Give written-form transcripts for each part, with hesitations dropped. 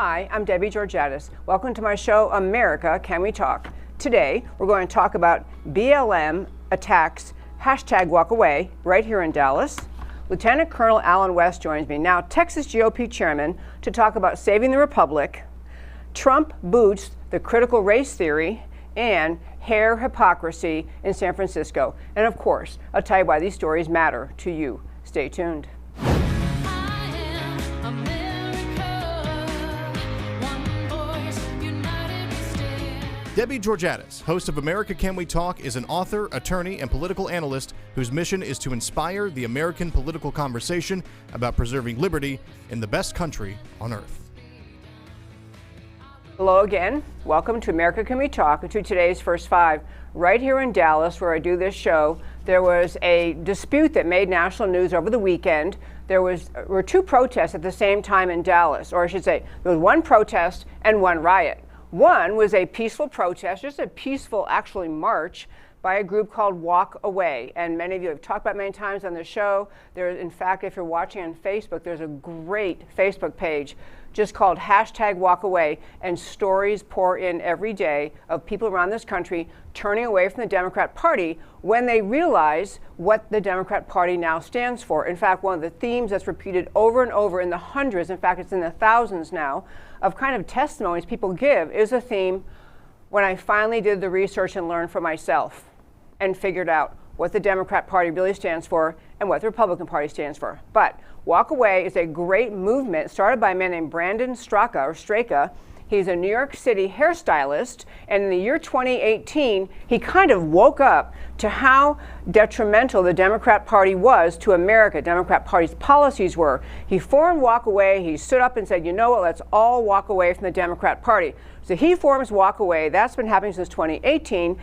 Hi, I'm Debbie Georgatos. Welcome to my show, America, Can We Talk? Today, we're going to talk about BLM Attacks, #WalkAway, right here in Dallas. Lieutenant Colonel Alan West joins me now, Texas GOP chairman, to talk about saving the republic, Trump boots the critical race theory, and hair hypocrisy in San Francisco. And of course, I'll tell you why these stories matter to you. Stay tuned. Debbie Georgatos, host of America Can We Talk, is an author, attorney, and political analyst whose mission is to inspire the American political conversation about preserving liberty in the best country on earth. Hello again. Welcome to America Can We Talk, and to today's First Five. Right here in Dallas, where I do this show, there was a dispute that made national news over the weekend. There were two protests at the same time in Dallas, or I should say, there was one protest and one riot. One was a peaceful protest, just a peaceful, actually, march by a group called Walk Away. And many of you have talked about many times on the show. In fact, if you're watching on Facebook, there's a great Facebook page just called #WalkAway, and stories pour in every day of people around this country turning away from the Democrat Party when they realize what the Democrat Party now stands for. In fact, one of the themes that's repeated over and over in the hundreds, in fact, it's in the thousands now, of kind of testimonies people give is a theme when I finally did the research and learned for myself and figured out what the Democrat Party really stands for and what the Republican Party stands for. But Walk Away is a great movement started by a man named Brandon Straka. He's a New York City hairstylist, and in the year 2018, he kind of woke up to how detrimental the Democrat Party was to America, Democrat Party's policies were. He formed Walk Away. He stood up and said, you know what, let's all walk away from the Democrat Party. So he forms Walk Away. That's been happening since 2018.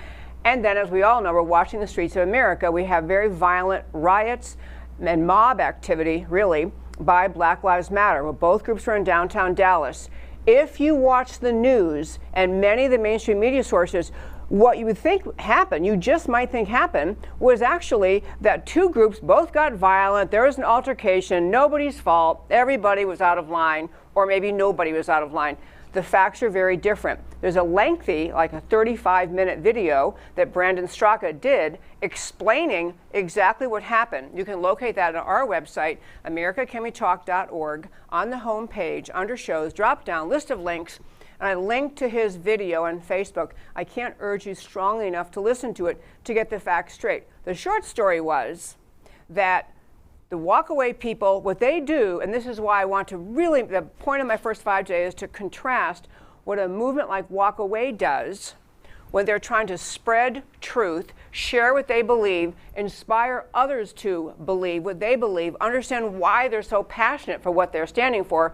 And then, as we all know, we're watching the streets of America. We have very violent riots and mob activity, really, by Black Lives Matter. Well, both groups were in downtown Dallas. If you watch the news and many of the mainstream media sources, what you would think happened, you just might think happened, was actually that two groups both got violent. There was an altercation, nobody's fault, everybody was out of line, or maybe nobody was out of line. The facts are very different. There's a lengthy, like a 35-minute video that Brandon Straka did explaining exactly what happened. You can locate that on our website, americacanwetalk.org. On the home page, under shows, drop down, list of links, and I linked to his video on Facebook. I can't urge you strongly enough to listen to it to get the facts straight. The short story was that the Walk Away people, what they do, and this is why I want to really, the point of my First Five days is to contrast what a movement like Walk Away does when they're trying to spread truth, share what they believe, inspire others to believe what they believe, understand why they're so passionate for what they're standing for.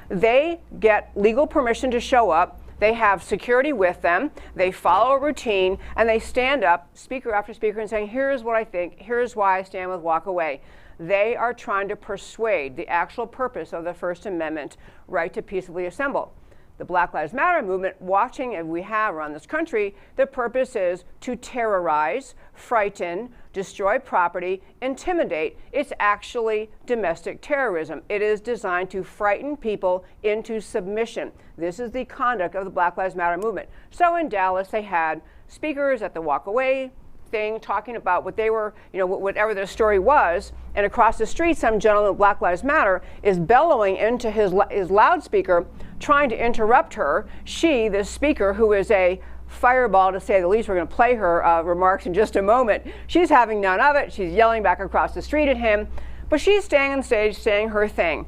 They get legal permission to show up. They have security with them, they follow a routine, and they stand up, speaker after speaker, and saying, here's what I think, here's why I stand with Walk Away. They are trying to persuade the actual purpose of the First Amendment right to peaceably assemble. The Black Lives Matter movement, watching as we have around this country, the purpose is to terrorize, frighten, destroy property, intimidate. It's actually domestic terrorism. It is designed to frighten people into submission. This is the conduct of the Black Lives Matter movement. So in Dallas, they had speakers at the Walk Away thing talking about what they were, whatever their story was, and across the street, some gentleman with Black Lives Matter is bellowing into his loudspeaker, trying to interrupt her. She, the speaker, who is a fireball to say the least, we're going to play her remarks in just a moment, she's having none of it. She's yelling back across the street at him, but she's staying on stage saying her thing.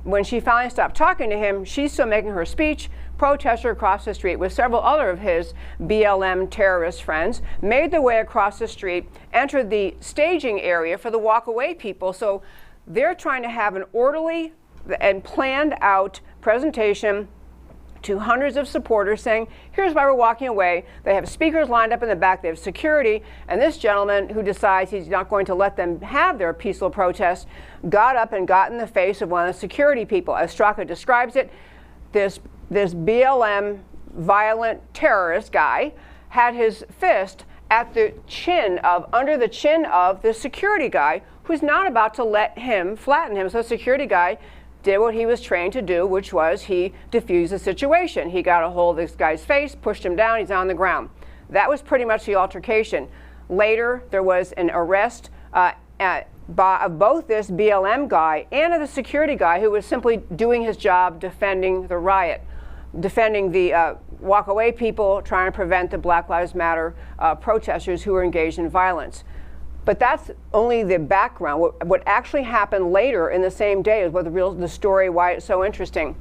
When she finally stopped talking to him, she's still making her speech. Protester across the street with several other of his BLM terrorist friends made their way across the street, entered the staging area for the Walk Away people. So they're trying to have an orderly and planned out presentation to hundreds of supporters saying, here's why we're walking away. They have speakers lined up in the back, they have security, and this gentleman who decides he's not going to let them have their peaceful protest got up and got in the face of one of the security people. As Straka describes it, this BLM violent terrorist guy had his fist at the under the chin of the security guy who's not about to let him flatten him. So the security guy did what he was trained to do, which was he diffused the situation. He got a hold of this guy's face, pushed him down, he's on the ground. That was pretty much the altercation. Later, there was an arrest of both this BLM guy and of the security guy who was simply doing his job defending the riot, defending the walk-away people, trying to prevent the Black Lives Matter protesters who were engaged in violence. But that's only the background. What actually happened later in the same day is what the story, why it's so interesting.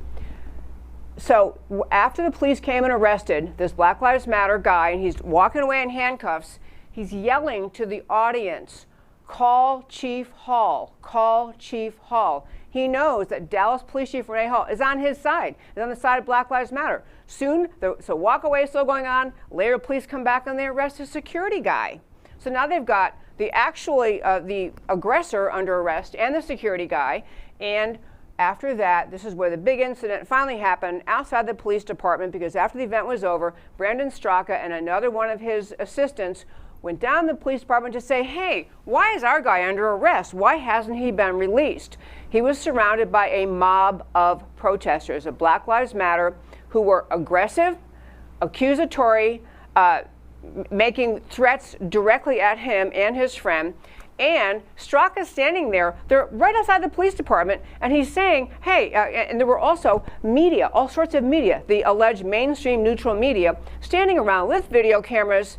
So after the police came and arrested this Black Lives Matter guy, and he's walking away in handcuffs, he's yelling to the audience, "Call Chief Hall, call Chief Hall." He knows that Dallas Police Chief Renee Hall is on his side, is on the side of Black Lives Matter. Soon, so walk away is still going on. Later, police come back and they arrest a security guy. So now they've got the aggressor under arrest and the security guy. And after that, this is where the big incident finally happened outside the police department, because after the event was over, Brandon Straka and another one of his assistants went down to the police department to say, hey, why is our guy under arrest? Why hasn't he been released? He was surrounded by a mob of protesters of Black Lives Matter who were aggressive, accusatory, making threats directly at him and his friend. And Straka's standing there, they're right outside the police department, and he's saying, hey, and there were also media, all sorts of media, the alleged mainstream neutral media, standing around with video cameras,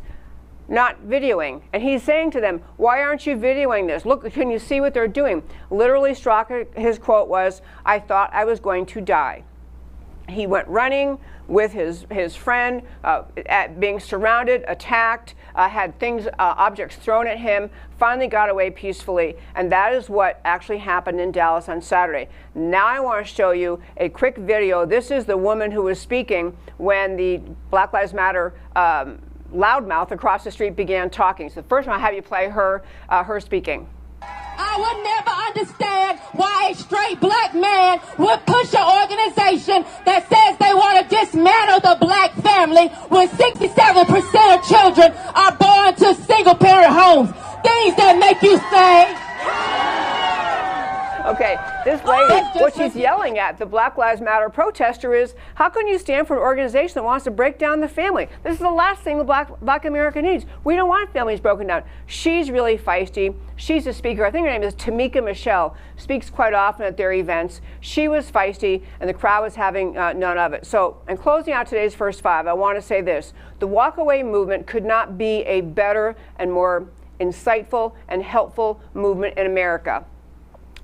not videoing. And he's saying to them, why aren't you videoing this? Look, can you see what they're doing? Literally, Straka, his quote was, I thought I was going to die. He went running with his friend, at being surrounded, attacked, had objects thrown at him, finally got away peacefully, and that is what actually happened in Dallas on Saturday. Now I want to show you a quick video. This is the woman who was speaking when the Black Lives Matter loudmouth across the street began talking. So first I'll have you play her speaking. I would never understand why a straight black man would push an organization that says they want to dismantle the black family when 67% of children are born to single-parent homes. Things that make you say... Okay, this lady, what she's yelling at the Black Lives Matter protester is, how can you stand for an organization that wants to break down the family? This is the last thing the black America needs. We don't want families broken down. She's really feisty. She's a speaker. I think her name is Tamika Michelle, speaks quite often at their events. She was feisty, and the crowd was having none of it. So, in closing out today's First Five, I want to say this. The walkaway movement could not be a better and more insightful and helpful movement in America.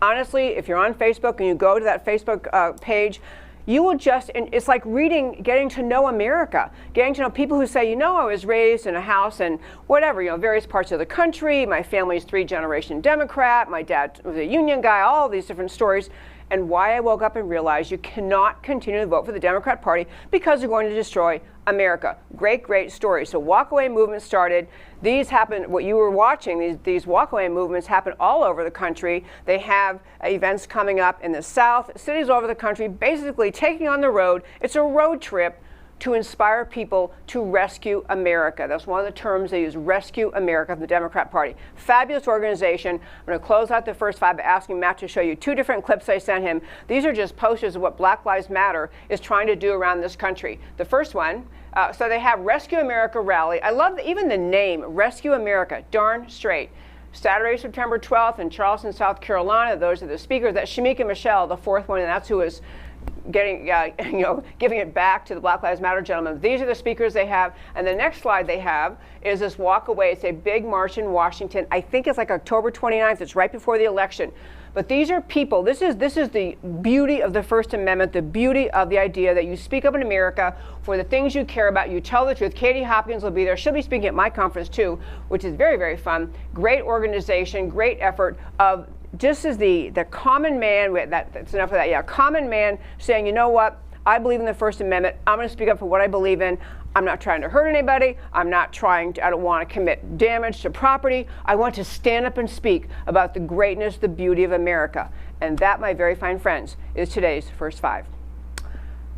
Honestly, if you're on Facebook and you go to that Facebook page, you will just, and it's like getting to know America, getting to know people who say, you know, I was raised in a house in whatever, you know, various parts of the country. My family's 3-generation Democrat. My dad was a union guy, all these different stories. And why I woke up and realized you cannot continue to vote for the Democrat Party because they're going to destroy America. Great, great story. So walkaway movement started. These happen, what you were watching, these walkaway movements happen all over the country. They have events coming up in the South, cities all over the country, basically taking on the road. It's a road trip to inspire people to rescue America. That's one of the terms they use, Rescue America, from the Democrat Party. Fabulous organization. I'm going to close out the First Five by asking Matt to show you 2 different clips I sent him. These are just posters of what Black Lives Matter is trying to do around this country. The first one, so they have Rescue America Rally. I love even the name, Rescue America, darn straight. Saturday, September 12th in Charleston, South Carolina. Those are the speakers. That's Shamika Michelle, the 4th one, and that's who is giving it back to the Black Lives Matter gentlemen. These are the speakers they have. And the next slide they have is this walk away. It's a big march in Washington. I think it's like October 29th. It's right before the election. But these are people. This is the beauty of the First Amendment, the beauty of the idea that you speak up in America for the things you care about. You tell the truth. Katie Hopkins will be there. She'll be speaking at my conference too, which is very, very fun. Great organization, great effort of just as the common man, that's enough of that, yeah, common man saying, you know what, I believe in the First Amendment, I'm going to speak up for what I believe in, I'm not trying to hurt anybody, I don't want to commit damage to property, I want to stand up and speak about the greatness, the beauty of America. And that, my very fine friends, is today's First Five.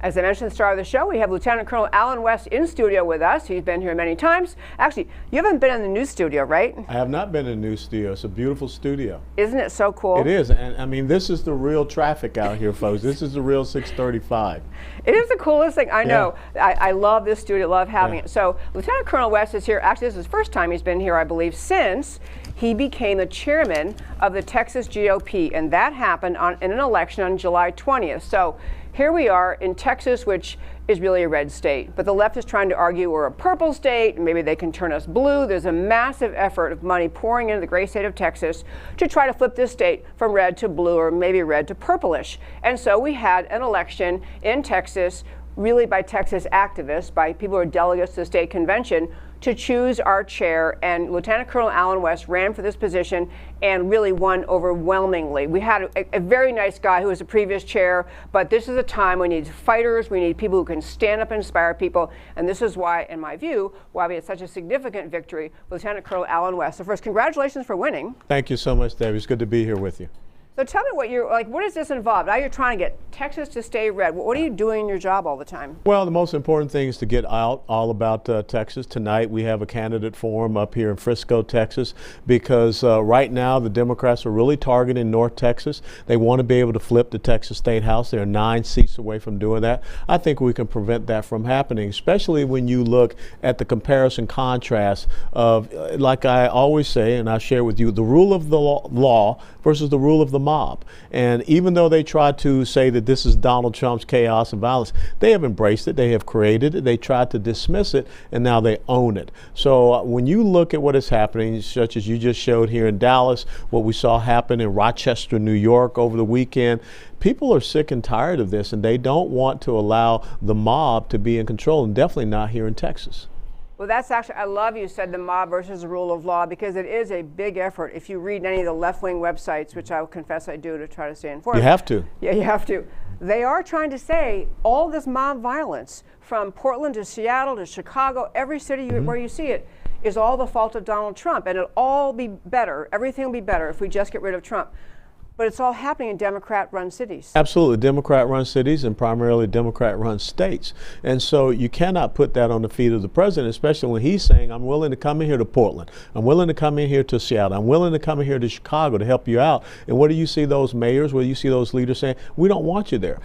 As I mentioned at the start of the show, we have Lieutenant Colonel Alan West in studio with us. He's been here many times. Actually, you haven't been in the news studio, right? I have not been in the news studio. It's a beautiful studio. Isn't it so cool? It is. And I mean, this is the real traffic out here, folks. This is the real 635. It is the coolest thing. I know. I love this studio, love having it. So Lieutenant Colonel West is here. Actually, this is the first time he's been here, I believe, since he became the chairman of the Texas GOP. And that happened in an election on July 20th. So here we are in Texas, which is really a red state. But the left is trying to argue we're a purple state, and maybe they can turn us blue. There's a massive effort of money pouring into the great state of Texas to try to flip this state from red to blue, or maybe red to purplish. And so we had an election in Texas, really by Texas activists, by people who are delegates to the state convention, to choose our chair, and Lieutenant Colonel Alan West ran for this position and really won overwhelmingly. We had a very nice guy who was the previous chair, but this is a time we need fighters, we need people who can stand up and inspire people, and this is why, in my view, why we had such a significant victory with Lieutenant Colonel Alan West. So first, congratulations for winning. Thank you so much, Debbie. It's good to be here with you. So tell me what does this involve? Now you're trying to get Texas to stay red. What are you doing in your job all the time? Well, the most important thing is to get out all about Texas. Tonight we have a candidate forum up here in Frisco, Texas, because right now the Democrats are really targeting North Texas. They want to be able to flip the Texas State House. They're 9 seats away from doing that. I think we can prevent that from happening, especially when you look at the comparison contrast of, like I always say, and I share with you, the rule of the law versus the rule of the mob. And even though they try to say that this is Donald Trump's chaos and violence, they have embraced it, they have created it, they tried to dismiss it, and now they own it. So when you look at what is happening, such as you just showed here in Dallas, what we saw happen in Rochester, New York over the weekend, people are sick and tired of this, and they don't want to allow the mob to be in control, and definitely not here in Texas. Well, that's actually, I love you said the mob versus the rule of law, because it is a big effort. If you read any of the left-wing websites, which I will confess I do to try to stay informed. You have to. Yeah, you have to. They are trying to say all this mob violence from Portland to Seattle to Chicago, every city where you see it, is all the fault of Donald Trump. And it'll all be better, everything will be better if we just get rid of Trump. But it's all happening in Democrat-run cities. Absolutely. Democrat-run cities and primarily Democrat-run states. And so you cannot put that on the feet of the president, especially when he's saying, I'm willing to come in here to Portland. I'm willing to come in here to Seattle. I'm willing to come in here to Chicago to help you out. And what do you see those mayors, what do you see those leaders saying? We don't want you there.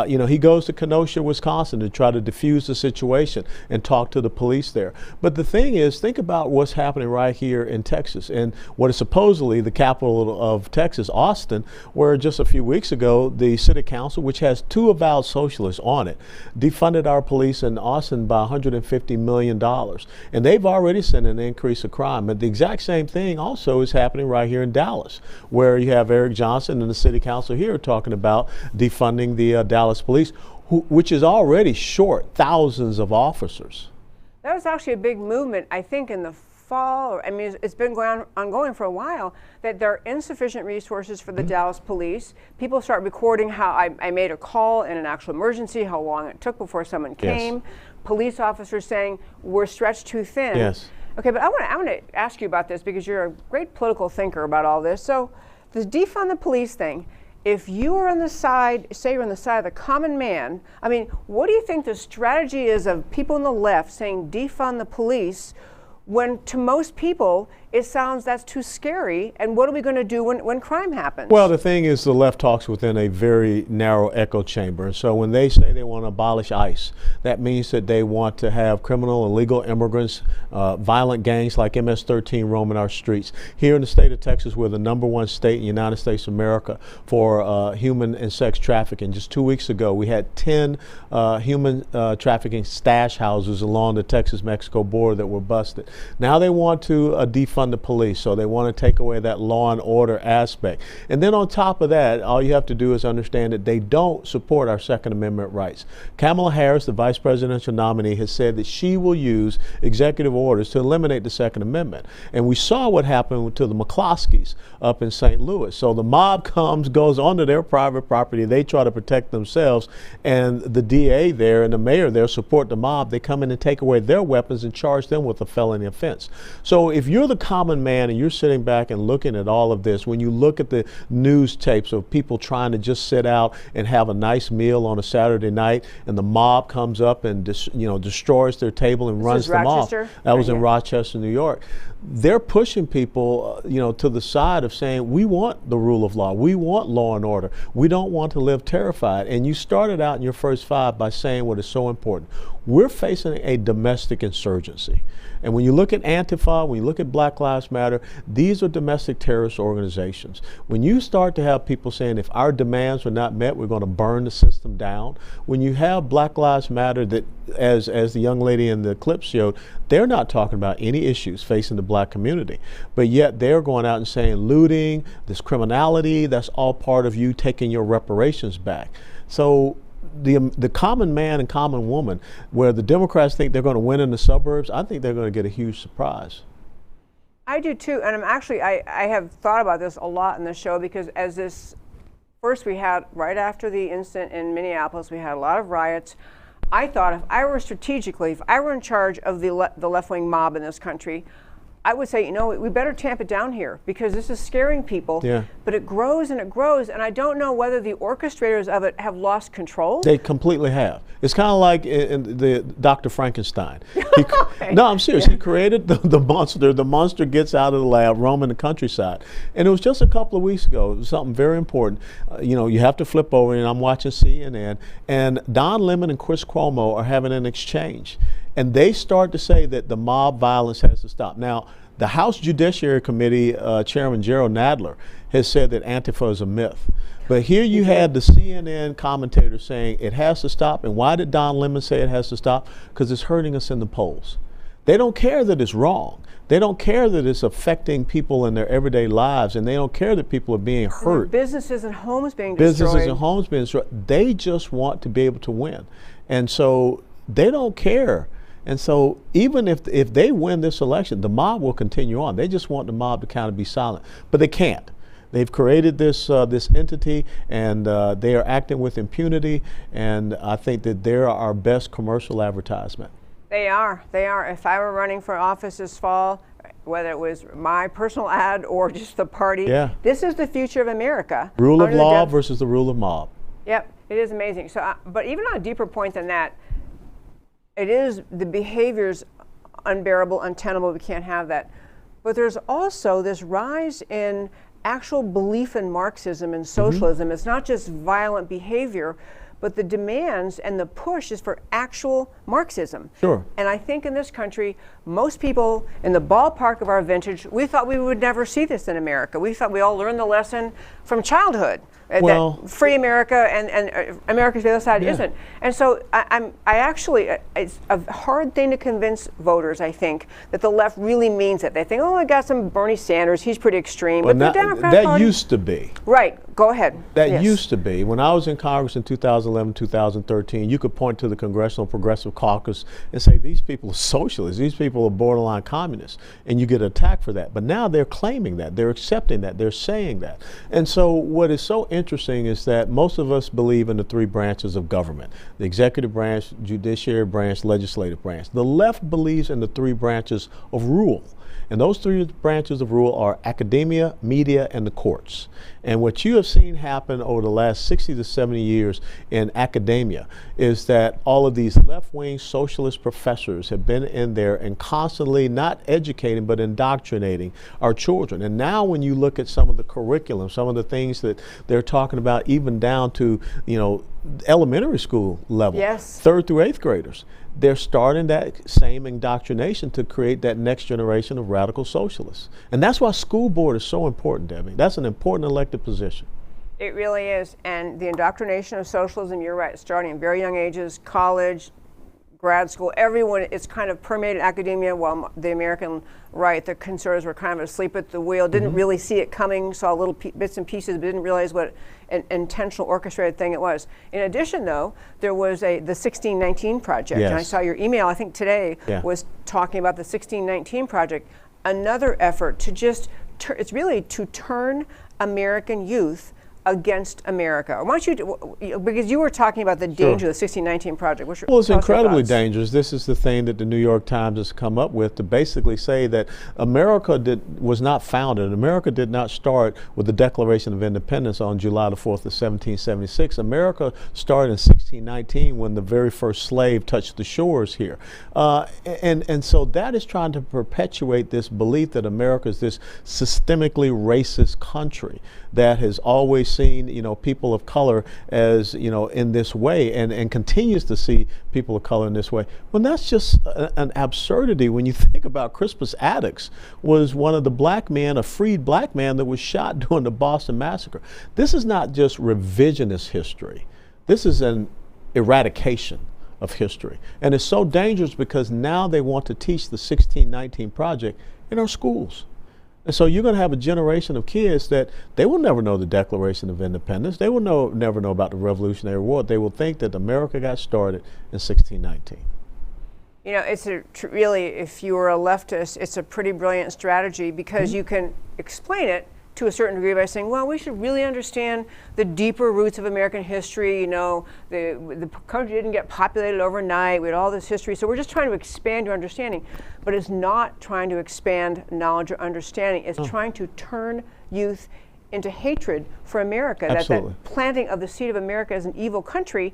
He goes to Kenosha, Wisconsin to try to diffuse the situation and talk to the police there. But the thing is, think about what's happening right here in Texas and what is supposedly the capital of Texas, Austin, where just a few weeks ago, the city council, which has 2 avowed socialists on it, defunded our police in Austin by $150 million. And they've already seen an increase of crime. But the exact same thing also is happening right here in Dallas, where you have Eric Johnson and the city council here talking about defunding the Dallas police, which is already short thousands of officers. That was actually a big movement, I think, in the fall. I mean, it's been ongoing for a while, that there are insufficient resources for the Dallas police. People start recording how I made a call in an actual emergency, how long it took before someone came. Yes. Police officers saying we're stretched too thin. Yes. Okay, but I want to ask you about this, because you're a great political thinker about all this. So this defund the police thing, if you are on the side, say you're on the side of the common man, I mean, what do you think the strategy is of people on the left saying defund the police, when to most people it sounds that's too scary, and what are we going to do when crime happens? Well, the thing is, the left talks within a very narrow echo chamber. And so when they say they want to abolish ICE, that means that they want to have criminal and illegal immigrants, violent gangs like MS-13 roaming our streets. Here in the state of Texas, we're the #1 state in the United States of America for human and sex trafficking. Just 2 weeks ago, we had 10 human trafficking stash houses along the Texas-Mexico border that were busted. Now they want to defund the police, so they want to take away that law and order aspect. And then on top of that, all you have to do is understand that they don't support our Second Amendment rights. Kamala Harris, the vice presidential nominee, has said that she will use executive orders to eliminate the Second Amendment. And we saw what happened to the McCloskeys up in St. Louis. So the mob goes onto their private property, they try to protect themselves, and the DA there and the mayor there support the mob. They come in and take away their weapons and charge them with a felony offense. So if you're the common man and you're sitting back and looking at all of this, when you look at the news tapes of people trying to just sit out and have a nice meal on a Saturday night, and the mob comes up and destroys their table and runs them off. That was in Rochester, New York. They're pushing people, to the side of saying, we want the rule of law. We want law and order. We don't want to live terrified. And you started out in your first 5 by saying what is so important. We're facing a domestic insurgency. And when you look at Antifa, when you look at Black Lives Matter, these are domestic terrorist organizations. When you start to have people saying, if our demands are not met, we're going to burn the system down. When you have Black Lives Matter that, as the young lady in the clip showed, they're not talking about any issues facing the black community. But yet they're going out and saying looting, this criminality, that's all part of you taking your reparations back. So the common man and common woman, where the Democrats think they're going to win in the suburbs, I think they're going to get a huge surprise. I do too, and I have thought about this a lot in the show, because first we had, right after the incident in Minneapolis, we had a lot of riots. I thought if I were in charge of the left-wing mob in this country, I would say, we better tamp it down here, because this is scaring people. Yeah. But it grows and it grows, and I don't know whether the orchestrators of it have lost control. They completely have. It's kind of like in the Dr. Frankenstein. Okay. No, I'm serious. Yeah. He created the monster. The monster gets out of the lab, roaming the countryside. And it was just a couple of weeks ago. It was something very important. You have to flip over, and I'm watching CNN, and Don Lemon and Chris Cuomo are having an exchange. And they start to say that the mob violence has to stop. Now, the House Judiciary Committee Chairman Gerald Nadler has said that Antifa is a myth. But here you had the CNN commentator saying it has to stop. And why did Don Lemon say it has to stop? Because it's hurting us in the polls. They don't care that it's wrong. They don't care that it's affecting people in their everyday lives, and they don't care that people are being hurt. Businesses and homes being destroyed. Businesses and homes being destroyed. They just want to be able to win. And so they don't care. And so even if they win this election, the mob will continue on. They just want the mob to kind of be silent. But they can't. They've created this entity, and they are acting with impunity, and I think that they're our best commercial advertisement. They are. If I were running for office this fall, whether it was my personal ad or just the party, this is the future of America. Rule of law versus the rule of mob. Yep, it is amazing. So, but even on a deeper point than that, it is the behavior's unbearable, untenable. We can't have that. But there's also this rise in actual belief in Marxism and socialism. It's not just violent behavior, but the demands and the push is for actual Marxism. Sure. And I think in this country, most people in the ballpark of our vintage, we thought we would never see this in America. We thought we all learned the lesson from childhood. That free America and America's the other side isn't. And so it's a hard thing to convince voters, I think, that the left really means it. They think, I got some Bernie Sanders, he's pretty extreme. But the Democratic Party, used to be. Right, go ahead. That used to be. When I was in Congress in 2011, 2013, you could point to the Congressional Progressive Caucus and say, these people are socialists, these people are borderline communists, and you get attacked for that. But now they're claiming that, they're accepting that, they're saying that. And so what is so interesting is that most of us believe in the 3 branches of government: the executive branch, judiciary branch, legislative branch. The left believes in the 3 branches of rule. And those 3 branches of rule are academia, media, and the courts. And what you have seen happen over the last 60 to 70 years in academia is that all of these left-wing socialist professors have been in there and constantly not educating but indoctrinating our children. And now when you look at some of the curriculum, some of the things that they're talking about, even down to, elementary school level, 3rd through 8th graders, they're starting that same indoctrination to create that next generation of radical socialists. And that's why school board is so important, Debbie. That's an important elected position. It really is. And the indoctrination of socialism, you're right, starting at very young ages, college, grad school, everyone, it's kind of permeated academia, while the American right, the conservatives were kind of asleep at the wheel, didn't really see it coming, saw little bits and pieces, but didn't realize what an intentional orchestrated thing it was. In addition, though, there was the 1619 Project, and I saw your email, I think today, was talking about the 1619 Project, another effort to just, it's really to turn American youth against America? Why don't you, because you were talking about the danger of the 1619 Project. Well, it's incredibly dangerous. This is the thing that the New York Times has come up with to basically say that America was not founded. America did not start with the Declaration of Independence on July the 4th of 1776. America started in 1619 when the very first slave touched the shores here. And so that is trying to perpetuate this belief that America is this systemically racist country that has always seen, people of color as, in this way and continues to see people of color in this way. Well, that's just an absurdity when you think about Crispus Attucks was one of the black men, a freed black man that was shot during the Boston Massacre. This is not just revisionist history. This is an eradication of history. And it's so dangerous because now they want to teach the 1619 Project in our schools. And so you're going to have a generation of kids that they will never know the Declaration of Independence. They will never know about the Revolutionary War. They will think that America got started in 1619. It's really, if you were a leftist, it's a pretty brilliant strategy because you can explain it to a certain degree by saying, well, we should really understand the deeper roots of American history. The country didn't get populated overnight. We had all this history. So we're just trying to expand your understanding. But it's not trying to expand knowledge or understanding. It's trying to turn youth into hatred for America. Absolutely. That planting of the seed of America as an evil country.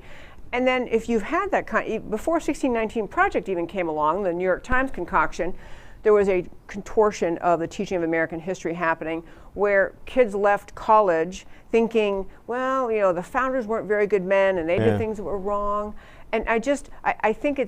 And then if you've had that before 1619 Project even came along, the New York Times concoction, there was a contortion of the teaching of American history happening where kids left college thinking, well, the founders weren't very good men and they did things that were wrong. And I think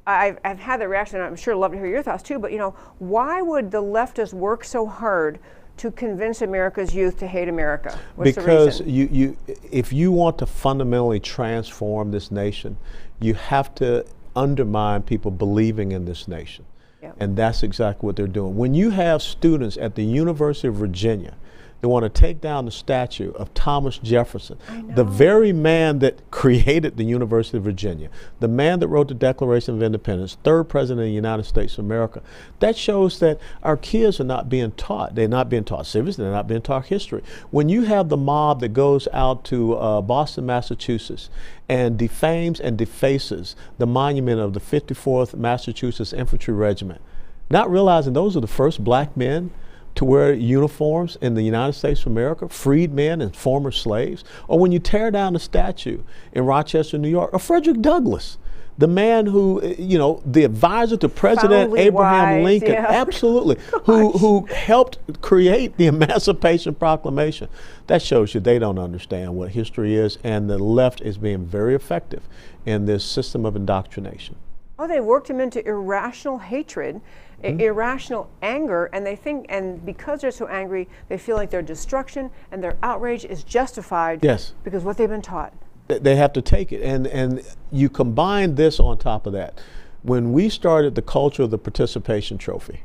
I've had the reaction, and I'm sure I'd love to hear your thoughts too, but why would the leftists work so hard to convince America's youth to hate America? What's because the reason? If you want to fundamentally transform this nation, you have to undermine people believing in this nation. Yep. And that's exactly what they're doing. When you have students at the University of Virginia that want to take down the statue of Thomas Jefferson, the very man that created the University of Virginia, the man that wrote the Declaration of Independence, third president of the United States of America, that shows that our kids are not being taught. They're not being taught civics, they're not being taught history. When you have the mob that goes out to Boston, Massachusetts, and defames and defaces the monument of the 54th Massachusetts Infantry Regiment, not realizing those are the first black men to wear uniforms in the United States of America, freed men and former slaves, or when you tear down the statue in Rochester, New York, of Frederick Douglass, the man who, the advisor to President Abraham Lincoln, absolutely, who helped create the Emancipation Proclamation. That shows you they don't understand what history is, and the left is being very effective in this system of indoctrination. Oh, they worked him into irrational hatred, irrational anger, and they think, and because they're so angry, they feel like their destruction and their outrage is justified because what they've been taught. They have to take it, and you combine this on top of that. When we started the culture of the participation trophy,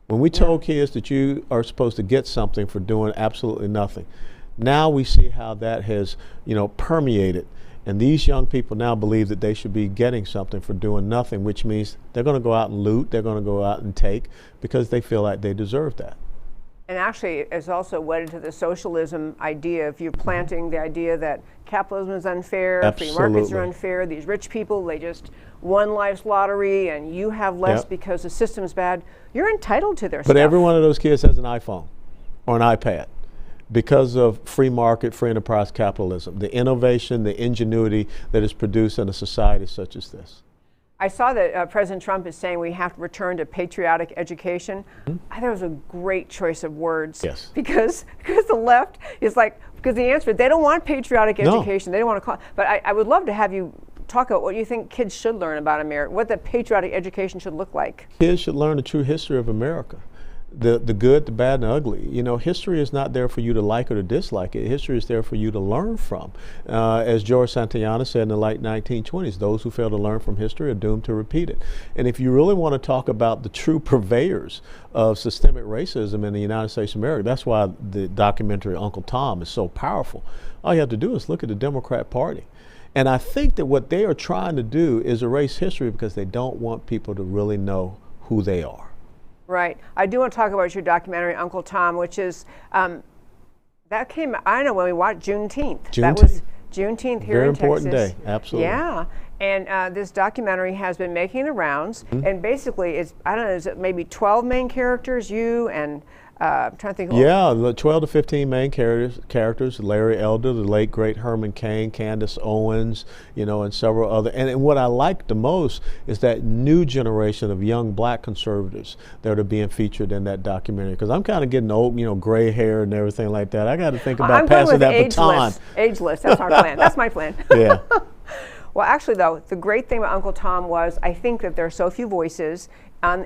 when we told kids that you are supposed to get something for doing absolutely nothing, now we see how that has, permeated. And these young people now believe that they should be getting something for doing nothing, which means they're going to go out and loot, they're going to go out and take because they feel like they deserve that. And actually, it's also wedded to the socialism idea. If you're planting the idea that capitalism is unfair, free markets are unfair, these rich people, they just won life's lottery and you have less because the system's bad, you're entitled to their stuff. But every one of those kids has an iPhone or an iPad. Because of free market, free enterprise capitalism, the innovation, the ingenuity that is produced in a society such as this. I saw that President Trump is saying we have to return to patriotic education. I thought it was a great choice of words. Yes. Because the left is because the answer, they don't want patriotic education. They don't want to call. But I would love to have you talk about what you think kids should learn about America, what the patriotic education should look like. Kids should learn the true history of America. The good, the bad, and the ugly. History is not there for you to like or to dislike it. History is there for you to learn from. As George Santayana said in the late 1920s, those who fail to learn from history are doomed to repeat it. And if you really want to talk about the true purveyors of systemic racism in the United States of America, that's why the documentary Uncle Tom is so powerful. All you have to do is look at the Democrat Party. And I think that what they are trying to do is erase history because they don't want people to really know who they are. Right. I do want to talk about your documentary, Uncle Tom, which is That came, I know, when we watched Juneteenth. Juneteenth. That was Juneteenth here Very in Texas. important day, absolutely. Yeah, and this documentary has been making the rounds, and basically it's, I don't know, is it maybe 12 main characters, you and, I'm trying to think. Yeah, the 12 to 15 main characters, Larry Elder, the late great Herman Cain, Candace Owens, and several other. And what I like the most is that new generation of young black conservatives that are being featured in that documentary. Because I'm kind of getting old, gray hair and everything like that. I got to think about passing that baton. Ageless, that's our plan. That's my plan. Yeah. Well, actually, though, the great thing about Uncle Tom was I think that there are so few voices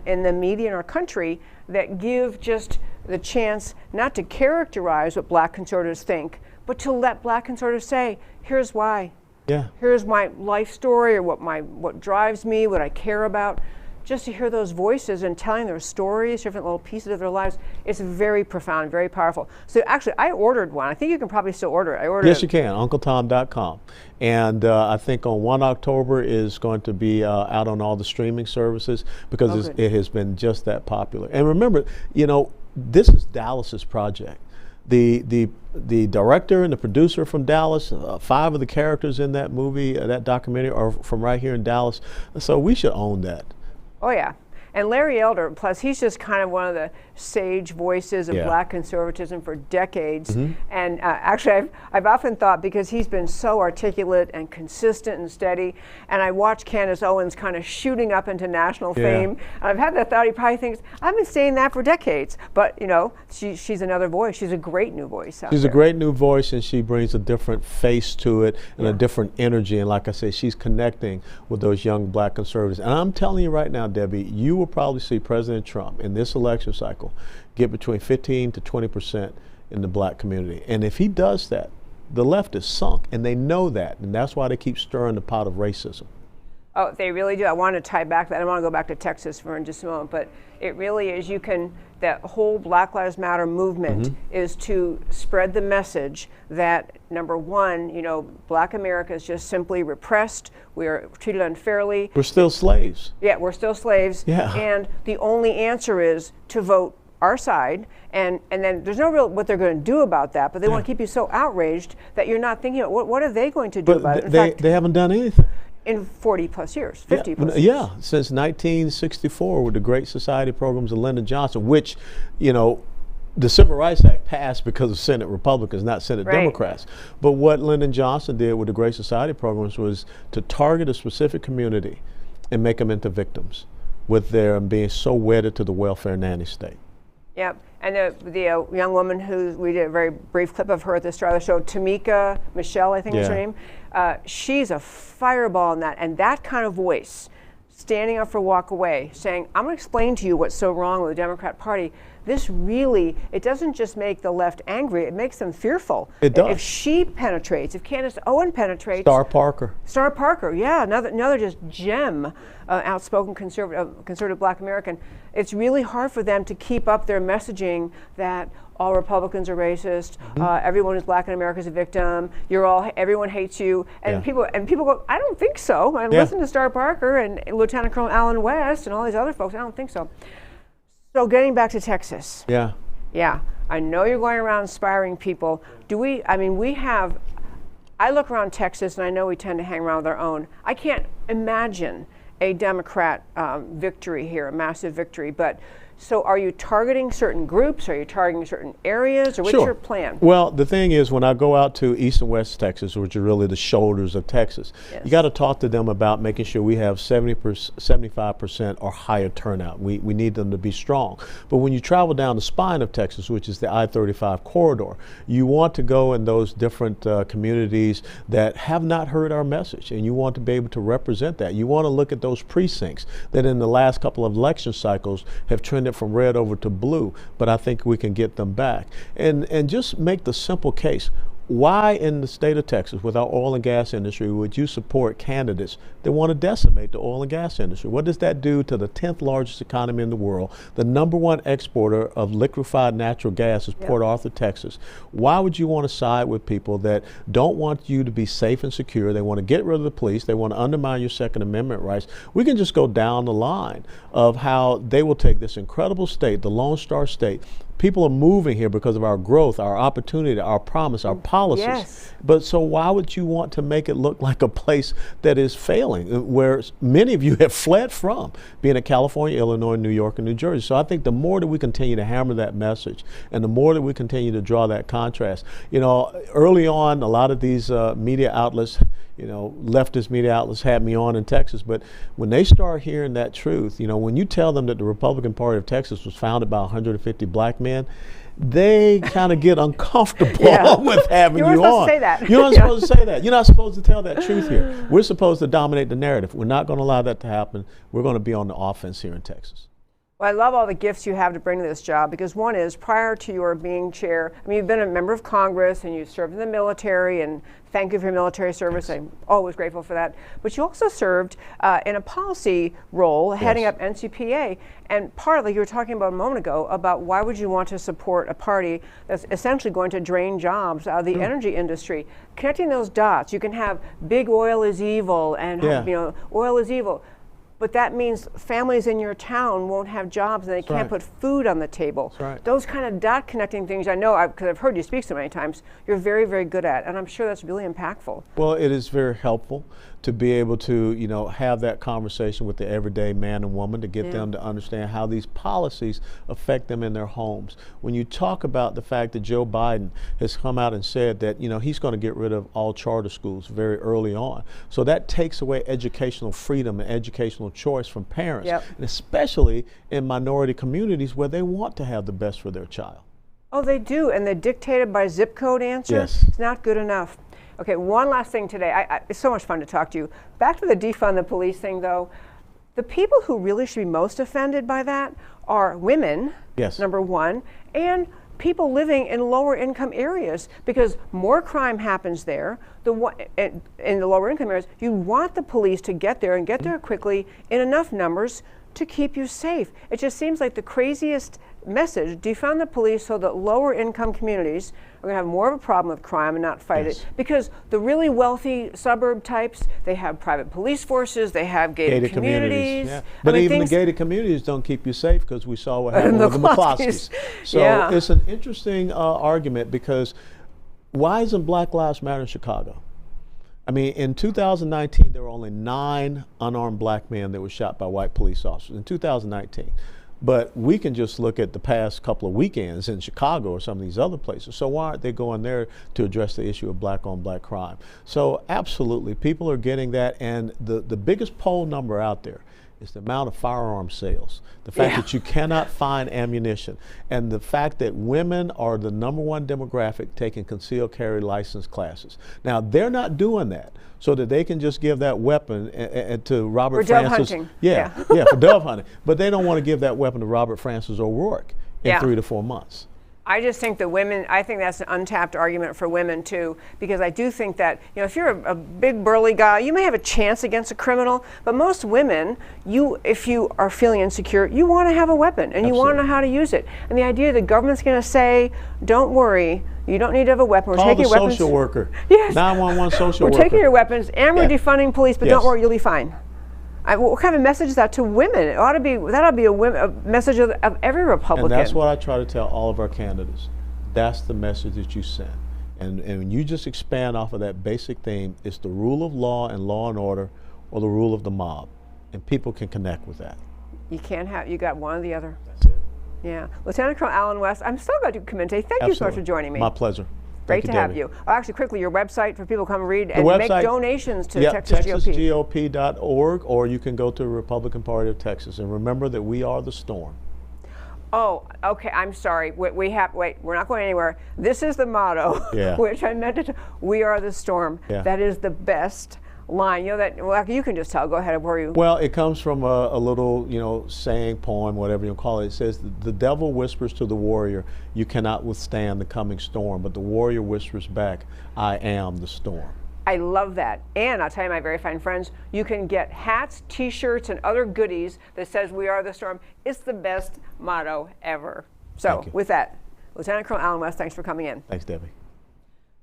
in the media in our country that give just the chance not to characterize what black conservatives think, but to let black conservatives say, here's why. Yeah. Here's my life story, or what drives me, what I care about. Just to hear those voices and telling their stories, different little pieces of their lives, it's very profound, very powerful. So actually, I ordered one. I think you can probably still order it. I ordered Yes, you can, UncleTom.com. And I think on 1 October is going to be out on all the streaming services because it has been just that popular. And remember, this is Dallas's project. The director and the producer from Dallas, 5 of the characters in that movie, that documentary, are from right here in Dallas. So we should own that. Oh, yeah. And Larry Elder, plus he's just kind of one of the sage voices of black conservatism for decades. And actually, I've often thought, because he's been so articulate and consistent and steady, and I watch Candace Owens kind of shooting up into national fame, and I've had that thought, he probably thinks, I've been saying that for decades. But, she's another voice. She's a great new voice out She's there. a great new voice, and she brings a different face to it and a different energy. And like I said, she's connecting with those young black conservatives. And I'm telling you right now, Debbie, you will probably see President Trump in this election cycle get between 15 to 20% in the black community. And if he does that, the left is sunk, and they know that, and that's why they keep stirring the pot of racism. Oh, they really do. I want to tie back that. I want to go back to Texas for just a moment, but it really is, that whole Black Lives Matter movement is to spread the message that, number one, black America is just simply repressed. We are treated unfairly. We're still slaves. Yeah, we're still slaves. Yeah. And the only answer is to vote our side, and then there's no real what they're going to do about that, but they want to keep you so outraged that you're not thinking about what are they going to do about it. In fact, they haven't done anything. In 40 plus years, 50 plus years. Yeah, since 1964 with the Great Society programs of Lyndon Johnson, which, the Civil Rights Act passed because of Senate Republicans, not Senate Democrats. But what Lyndon Johnson did with the Great Society programs was to target a specific community and make them into victims with their being so wedded to the welfare nanny state. Yep, and the young woman who we did a very brief clip of her at the start of the show, Tamika Michelle, I think is her name. She's a fireball in that, and that kind of voice, standing up for Walk Away, saying, I'm going to explain to you what's so wrong with the Democrat Party. This really, it doesn't just make the left angry, it makes them fearful. It does. If she penetrates, if Candace Owens penetrates. Star Parker, yeah, another just gem, outspoken conservative black American. It's really hard for them to keep up their messaging that all Republicans are racist, everyone who's black in America is a victim, everyone hates you, and people go, I don't think so. I listen to Star Parker and Lieutenant Colonel Allen West and all these other folks, I don't think so. So getting back to Texas. Yeah. Yeah, I know you're going around inspiring people. I look around Texas and I know we tend to hang around with our own. I can't imagine a Democrat victory here, a massive victory, but so are you targeting certain groups? Are you targeting certain areas? Or what's your plan? Well, the thing is, when I go out to East and West Texas, which are really the shoulders of Texas, you got to talk to them about making sure we have 75% or higher turnout. We need them to be strong. But when you travel down the spine of Texas, which is the I-35 corridor, you want to go in those different communities that have not heard our message, and you want to be able to represent that. You want to look at those precincts that in the last couple of election cycles have trended from red over to blue, but I think we can get them back. And just make the simple case. Why in the state of Texas, with our oil and gas industry, would you support candidates that want to decimate the oil and gas industry? What does that do to the 10th largest economy in the world? The #1 exporter of liquefied natural gas is Port Arthur, Texas. Why would you want to side with people that don't want you to be safe and secure? They want to get rid of the police. They want to undermine your Second Amendment rights. We can just go down the line of how they will take this incredible state, the Lone Star State, People are moving here because of our growth, our opportunity, our promise, our policies. Yes. But so why would you want to make it look like a place that is failing, where many of you have fled from, being in California, Illinois, New York, and New Jersey? So I think the more that we continue to hammer that message, and the more that we continue to draw that contrast, early on, a lot of these media outlets, leftist media outlets had me on in Texas, but when they start hearing that truth, when you tell them that the Republican Party of Texas was founded by 150 black men, they kind of get uncomfortable with having you on. You're supposed to say that. You're not supposed to say that. You're not supposed to tell that truth here. We're supposed to dominate the narrative. We're not going to allow that to happen. We're going to be on the offense here in Texas. Well, I love all the gifts you have to bring to this job, because one is, prior to your being chair, you've been a member of Congress and you served in the military, and thank you for your military service. I'm always grateful for that. But you also served in a policy role, heading up NCPA. And part of, like you were talking about a moment ago, about why would you want to support a party that's essentially going to drain jobs out of the energy industry. Connecting those dots, you can have big oil is evil and oil is evil. But that means families in your town won't have jobs and they can't put food on the table. Those kind of dot connecting things, I know, because I've heard you speak so many times, you're very, very good at. And I'm sure that's really impactful. Well, it is very helpful to be able to, have that conversation with the everyday man and woman, to get them to understand how these policies affect them in their homes. When you talk about the fact that Joe Biden has come out and said that, he's going to get rid of all charter schools very early on. So that takes away educational freedom and educational choice from parents, and especially in minority communities where they want to have the best for their child. Oh, they do, and they're dictated by zip code answer. Yes. It's not good enough. Okay, one last thing today. It's so much fun to talk to you. Back to the defund the police thing, though. The people who really should be most offended by that are women, number one, and people living in lower income areas, because more crime happens there. In the lower income areas, you want the police to get there and get there quickly in enough numbers to keep you safe. It just seems like the craziest message: defund the police so that lower income communities are going to have more of a problem with crime and not fight it. Because the really wealthy suburb types, they have private police forces, they have gated communities. Yeah. But even the gated communities don't keep you safe, because we saw what happened with the McCloskeys. So it's an interesting argument, because why isn't Black Lives Matter in Chicago? In 2019, there were only 9 unarmed black men that were shot by white police officers in 2019. But we can just look at the past couple of weekends in Chicago or some of these other places. So why aren't they going there to address the issue of black on black crime? So absolutely, people are getting that. And the biggest poll number out there is the amount of firearm sales, the fact that you cannot find ammunition, and the fact that women are the #1 demographic taking concealed carry license classes. Now, they're not doing that so that they can just give that weapon to Robert Francis. For dove hunting. For dove hunting. But they don't want to give that weapon to Robert Francis O'Rourke in 3 to 4 months. I just think that women, I think that's an untapped argument for women too, because I do think that, if you're a big burly guy, you may have a chance against a criminal, but most women, if you are feeling insecure, you want to have a weapon and you want to know how to use it. And the idea the government's going to say, don't worry, you don't need to have a weapon. We're taking your weapons. Social worker. Yes. 911 social worker. We're taking your weapons and we're defunding police, but don't worry, you'll be fine. What kind of message is that to women? That ought to be a message of every Republican. And that's what I try to tell all of our candidates. That's the message that you send. And when you just expand off of that basic theme, it's the rule of law and order, or the rule of the mob. And people can connect with that. You got one or the other. That's it. Yeah. Lieutenant Colonel Alan West, I'm so glad you come in today. Thank you so much for joining me. My pleasure. Great to have you. Actually, quickly, your website for people to come read and make donations to Texas GOP. TexasGOP.org, or you can go to the Republican Party of Texas. And remember that we are the storm. Oh, okay. I'm sorry. We're not going anywhere. This is the motto, which I meant to. We are the storm. Yeah. That is the best line. You can just tell. Go ahead. Where you? Well, it comes from a little, saying, poem, whatever you call it. It says, the devil whispers to the warrior, you cannot withstand the coming storm, but the warrior whispers back, I am the storm. I love that. And I'll tell you, my very fine friends, you can get hats, T-shirts, and other goodies that says we are the storm. It's the best motto ever. So with that, Lieutenant Colonel Alan West, thanks for coming in. Thanks, Debbie.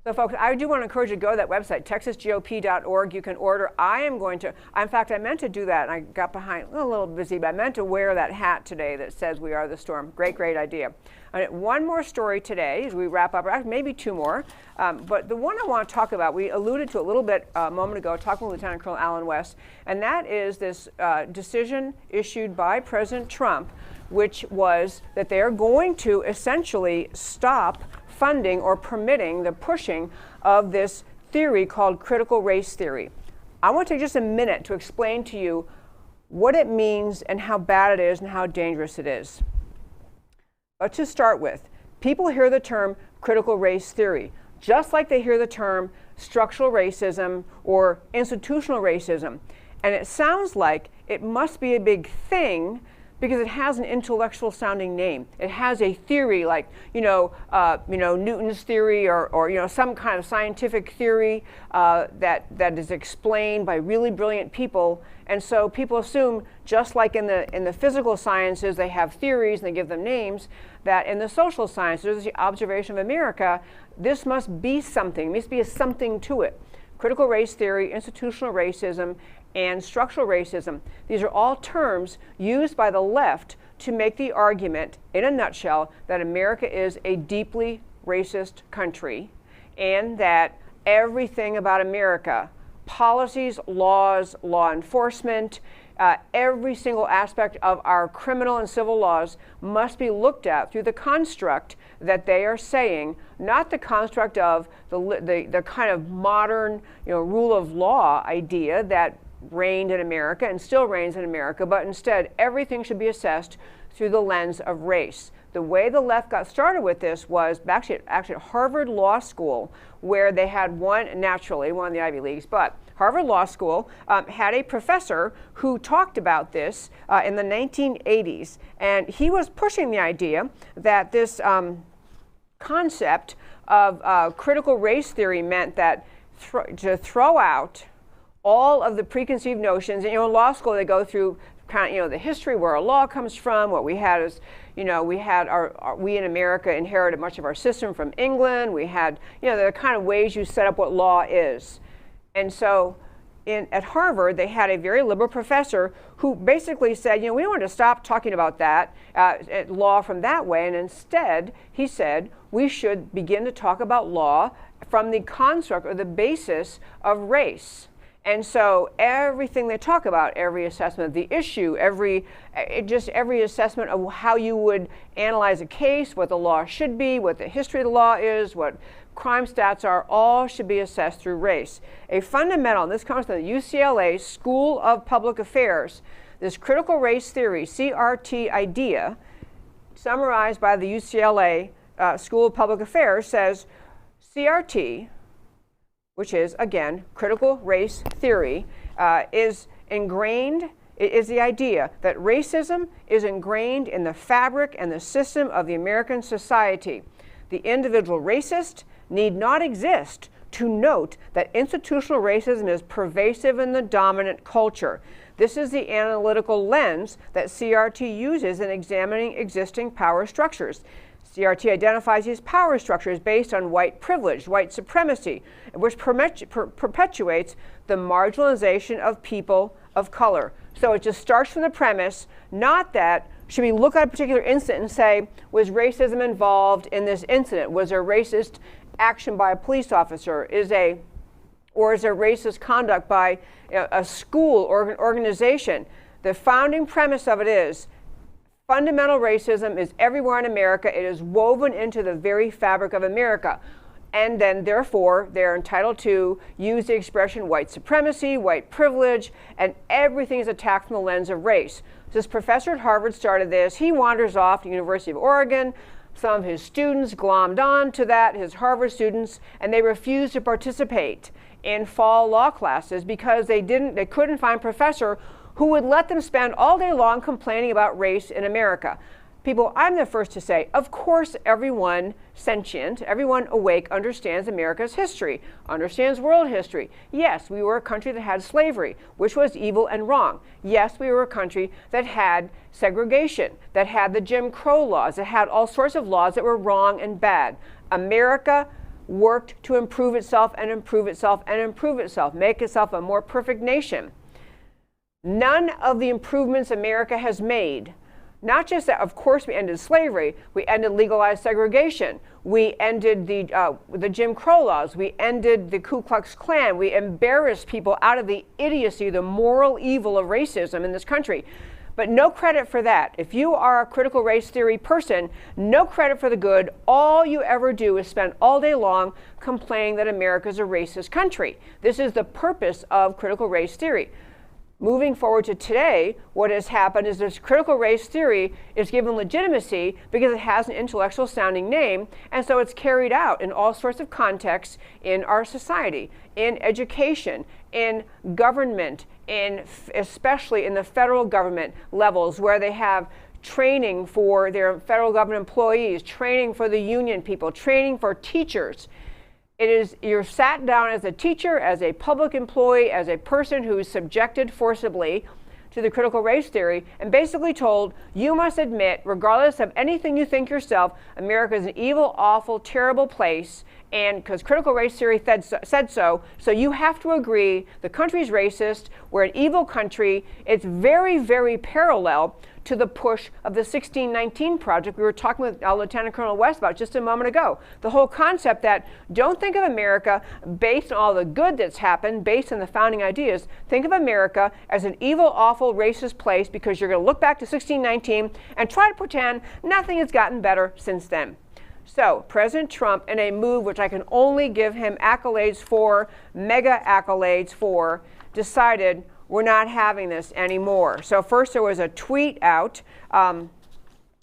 So folks, I do want to encourage you to go to that website, texasgop.org. You can order. In fact, I meant to do that, and I got behind, a little busy, but I meant to wear that hat today that says "We Are the Storm." Great idea. One more story today as we wrap up, or maybe two more. But the one I want to talk about, we alluded to a little bit a moment ago, talking with Lieutenant Colonel Alan West, and that is this decision issued by President Trump, which was that they are going to essentially stop funding or permitting the pushing of this theory called critical race theory. I want to take just a minute to explain to you what it means and how bad it is and how dangerous it is. But to start with, people hear the term critical race theory, just like they hear the term structural racism or institutional racism. And it sounds like it must be a big thing because it has an intellectual sounding name. It has a theory like, Newton's theory or some kind of scientific theory that is explained by really brilliant people. And so people assume, just like in the physical sciences, they have theories and they give them names, that in the social sciences, the observation of America, this must be something, there must be a something to it. Critical race theory, institutional racism, and structural racism. These are all terms used by the left to make the argument, in a nutshell, that America is a deeply racist country and that everything about America, policies, laws, law enforcement, every single aspect of our criminal and civil laws must be looked at through the construct that they are saying, not the construct of the kind of modern rule of law idea that reigned in America and still reigns in America, but instead everything should be assessed through the lens of race. The way the left got started with this was actually at Harvard Law School, where they had one of the Ivy Leagues, but Harvard Law School had a professor who talked about this in the 1980s, and he was pushing the idea that this concept of critical race theory meant that to throw out all of the preconceived notions. And in law school they go through kind of the history where our law comes from. What we had is, we in America inherited much of our system from England. We had, the kind of ways you set up what law is. And so at Harvard, they had a very liberal professor who basically said, we want to stop talking about that law from that way. And instead, he said, we should begin to talk about law from the construct or the basis of race. And so everything they talk about, every assessment of the issue, every assessment of how you would analyze a case, what the law should be, what the history of the law is, what crime stats are, all should be assessed through race. A fundamental, and this comes from the UCLA School of Public Affairs, this critical race theory, CRT idea, summarized by the UCLA School of Public Affairs, says CRT, which is, again, critical race theory, is the idea that racism is ingrained in the fabric and the system of the American society. The individual racist need not exist to note that institutional racism is pervasive in the dominant culture. This is the analytical lens that CRT uses in examining existing power structures. CRT identifies these power structures based on white privilege, white supremacy, which perpetuates the marginalization of people of color. So it just starts from the premise, not that should we look at a particular incident and say, was racism involved in this incident? Was there racist action by a police officer? Is there racist conduct by a school or an organization? The founding premise of it is fundamental racism is everywhere in America. It is woven into the very fabric of America. And then, therefore, they're entitled to use the expression white supremacy, white privilege, and everything is attacked from the lens of race. This professor at Harvard started this. He wanders off to the University of Oregon. Some of his students glommed on to that, his Harvard students, and they refused to participate in fall law classes because they couldn't find a professor who would let them spend all day long complaining about race in America. People, I'm the first to say, of course, everyone sentient, everyone awake understands America's history, understands world history. Yes, we were a country that had slavery, which was evil and wrong. Yes, we were a country that had segregation, that had the Jim Crow laws, that had all sorts of laws that were wrong and bad. America worked to improve itself and improve itself and improve itself, make itself a more perfect nation. None of the improvements America has made, not just that, of course, we ended slavery, we ended legalized segregation, we ended the Jim Crow laws, we ended the Ku Klux Klan, we embarrassed people out of the idiocy, the moral evil of racism in this country. But no credit for that. If you are a critical race theory person, no credit for the good. All you ever do is spend all day long complaining that America is a racist country. This is the purpose of critical race theory. Moving forward to today, what has happened is this critical race theory is given legitimacy because it has an intellectual sounding name, and so it's carried out in all sorts of contexts in our society, in education, in government, especially in the federal government levels where they have training for their federal government employees, training for the union people, training for teachers. It is, you're sat down as a teacher, as a public employee, as a person who is subjected forcibly to the critical race theory and basically told, you must admit, regardless of anything you think yourself, America is an evil, awful, terrible place, and because critical race theory said so, so you have to agree the country's racist, we're an evil country. It's very, very parallel to the push of the 1619 Project we were talking with Lieutenant Colonel West about just a moment ago. The whole concept that don't think of America based on all the good that's happened, based on the founding ideas. Think of America as an evil, awful, racist place because you're going to look back to 1619 and try to pretend nothing has gotten better since then. So President Trump, in a move which I can only give him accolades for, mega accolades for, decided we're not having this anymore. So first there was a tweet out. Actually,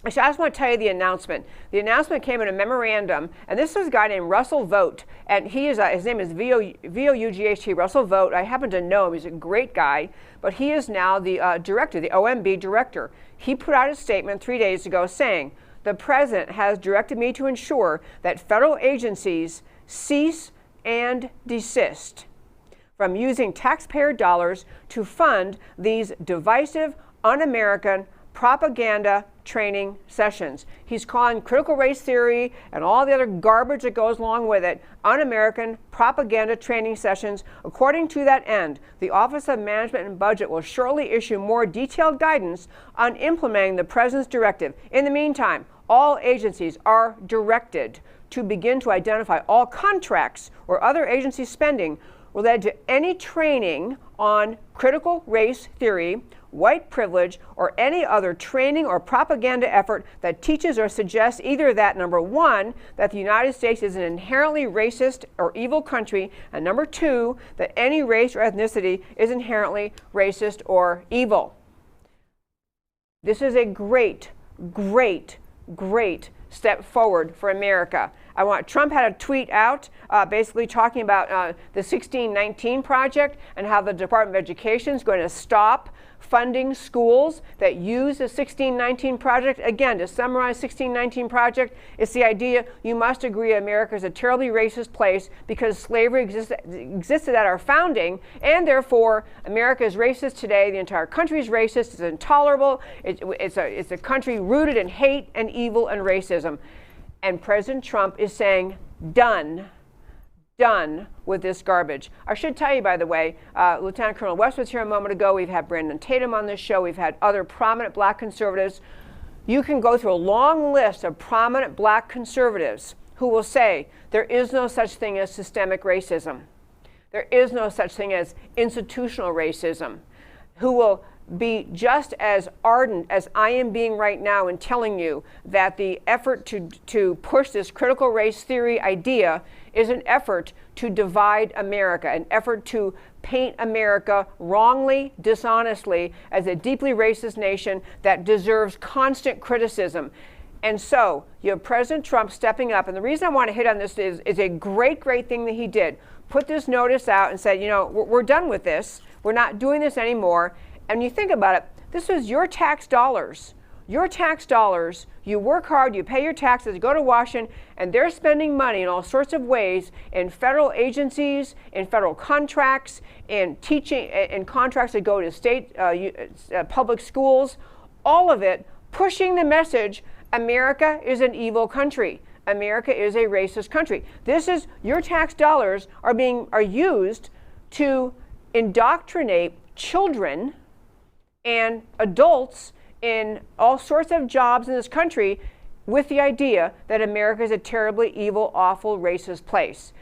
I just want to tell you the announcement. The announcement came in a memorandum, and this is a guy named Russell Vogt, and he is his name is V-O-U-G-H-T, Russell Vogt. I happen to know him. He's a great guy, but he is now the director, the OMB director. He put out a statement 3 days ago saying, the president has directed me to ensure that federal agencies cease and desist from using taxpayer dollars to fund these divisive, un-American propaganda training sessions. He's calling critical race theory and all the other garbage that goes along with it un-American propaganda training sessions. According to that end, the Office of Management and Budget will shortly issue more detailed guidance on implementing the president's directive. In the meantime, all agencies are directed to begin to identify all contracts or other agency spending related to any training on critical race theory, white privilege, or any other training or propaganda effort that teaches or suggests either that, number one, that the United States is an inherently racist or evil country, and number two, that any race or ethnicity is inherently racist or evil. This is a great, great, great step forward for America. Trump had a tweet out basically talking about the 1619 Project and how the Department of Education is going to stop funding schools that use the 1619 Project. Again, to summarize 1619 Project, it's the idea you must agree America is a terribly racist place because slavery existed at our founding, and therefore America is racist today. The entire country is racist. It's intolerable. It's a country rooted in hate and evil and racism. And President Trump is saying, done with this garbage. I should tell you, by the way, Lieutenant Colonel West was here a moment ago. We've had Brandon Tatum on this show. We've had other prominent black conservatives. You can go through a long list of prominent black conservatives who will say there is no such thing as systemic racism. There is no such thing as institutional racism, who will be just as ardent as I am being right now in telling you that the effort to push this critical race theory idea is an effort to divide America, an effort to paint America wrongly, dishonestly, as a deeply racist nation that deserves constant criticism. And so you have President Trump stepping up, and the reason I want to hit on this is a great, great thing that he did. Put this notice out and said, you know, we're done with this. We're not doing this anymore. And you think about it, this is your tax dollars. Your tax dollars, you work hard, you pay your taxes, you go to Washington, and they're spending money in all sorts of ways in federal agencies, in federal contracts, in teaching, in contracts that go to state public schools, all of it pushing the message, America is an evil country. America is a racist country. This is, your tax dollars are used to indoctrinate children and adults in all sorts of jobs in this country with the idea that America is a terribly evil, awful, racist place.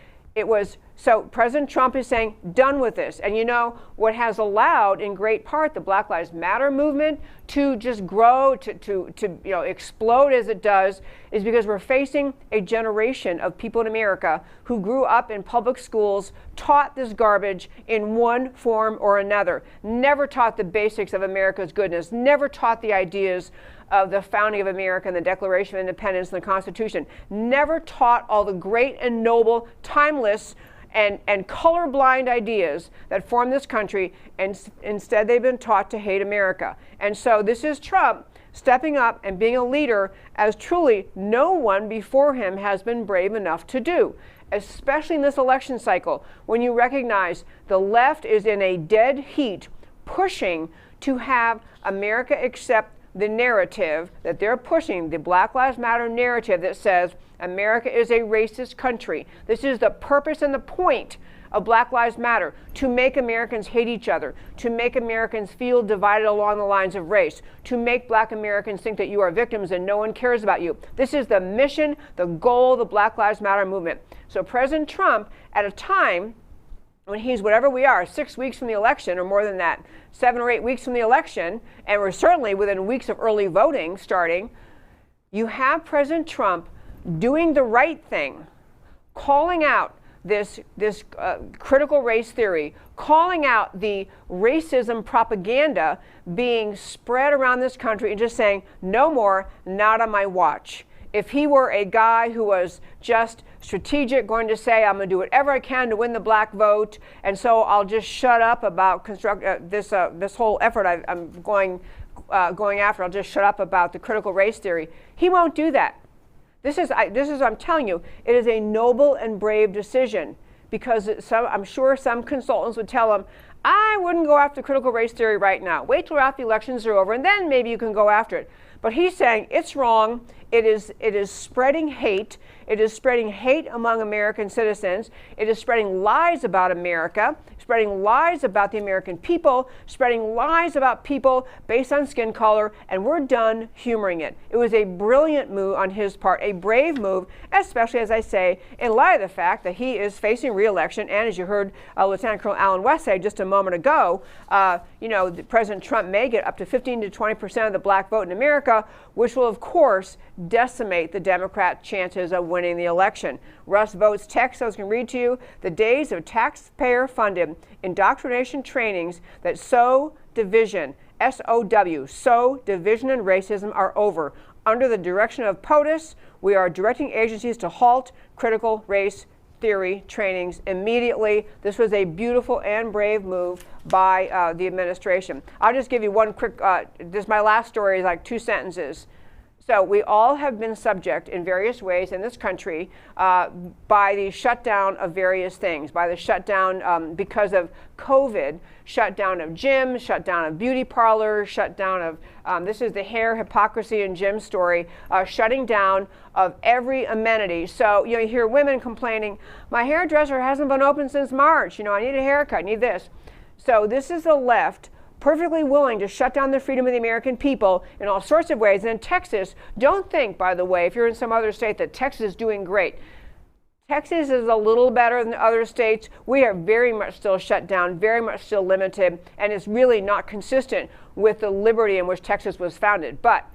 So President Trump is saying, done with this. And you know, what has allowed, in great part, the Black Lives Matter movement to just grow, to explode as it does, is because we're facing a generation of people in America who grew up in public schools, taught this garbage in one form or another, never taught the basics of America's goodness, never taught the ideas of the founding of America and the Declaration of Independence and the Constitution, never taught all the great and noble, timeless, and colorblind ideas that form this country, and instead they've been taught to hate America. And so this is Trump stepping up and being a leader as truly no one before him has been brave enough to do, especially in this election cycle, when you recognize the left is in a dead heat pushing to have America accept the narrative that they're pushing, the Black Lives Matter narrative that says America is a racist country. This is the purpose and the point of Black Lives Matter, to make Americans hate each other, to make Americans feel divided along the lines of race, to make Black Americans think that you are victims and no one cares about you. This is the mission, the goal of the Black Lives Matter movement. So President Trump, at a time when he's whatever we are, 6 weeks from the election, or more than that, 7 or 8 weeks from the election, and we're certainly within weeks of early voting starting, you have President Trump doing the right thing, calling out this critical race theory, calling out the racism propaganda being spread around this country, and just saying, no more, not on my watch. If he were a guy who was just strategic, going to say, I'm going to do whatever I can to win the black vote, and so I'll just shut up about this whole effort I'm going after, I'll just shut up about the critical race theory. He won't do that. This is I'm telling you, it is a noble and brave decision, because I'm sure some consultants would tell him, I wouldn't go after critical race theory right now. Wait till after the elections are over, and then maybe you can go after it. But he's saying it's wrong. It is spreading hate. It is spreading hate among American citizens. It is spreading lies about America, spreading lies about the American people, spreading lies about people based on skin color, and we're done humoring it. It was a brilliant move on his part, a brave move, especially, as I say, in light of the fact that he is facing re-election, and as you heard Lieutenant Colonel Alan West say just a moment ago, President Trump may get up to 15 to 20% of the black vote in America, which will, of course, decimate the Democrat chances of winning the election. Russ Votes text I was going to read to you: the days of taxpayer-funded indoctrination trainings that sow division, S-O-W, sow division and racism are over. Under the direction of POTUS, we are directing agencies to halt critical race theory trainings immediately. This was a beautiful and brave move by the administration. I'll just give you one quick, this is my last story, is like 2 sentences. So we all have been subject in various ways in this country by the shutdown of various things, by the shutdown because of COVID, shutdown of gyms, shutdown of beauty parlors, shutdown of, this is the hair, hypocrisy, and gym story, shutting down of every amenity. So you hear women complaining, my hairdresser hasn't been open since March, I need a haircut, I need this. So this is the left perfectly willing to shut down the freedom of the American people in all sorts of ways. And in Texas, don't think, by the way, if you're in some other state, that Texas is doing great. Texas is a little better than other states. We are very much still shut down, very much still limited, and it's really not consistent with the liberty in which Texas was founded. But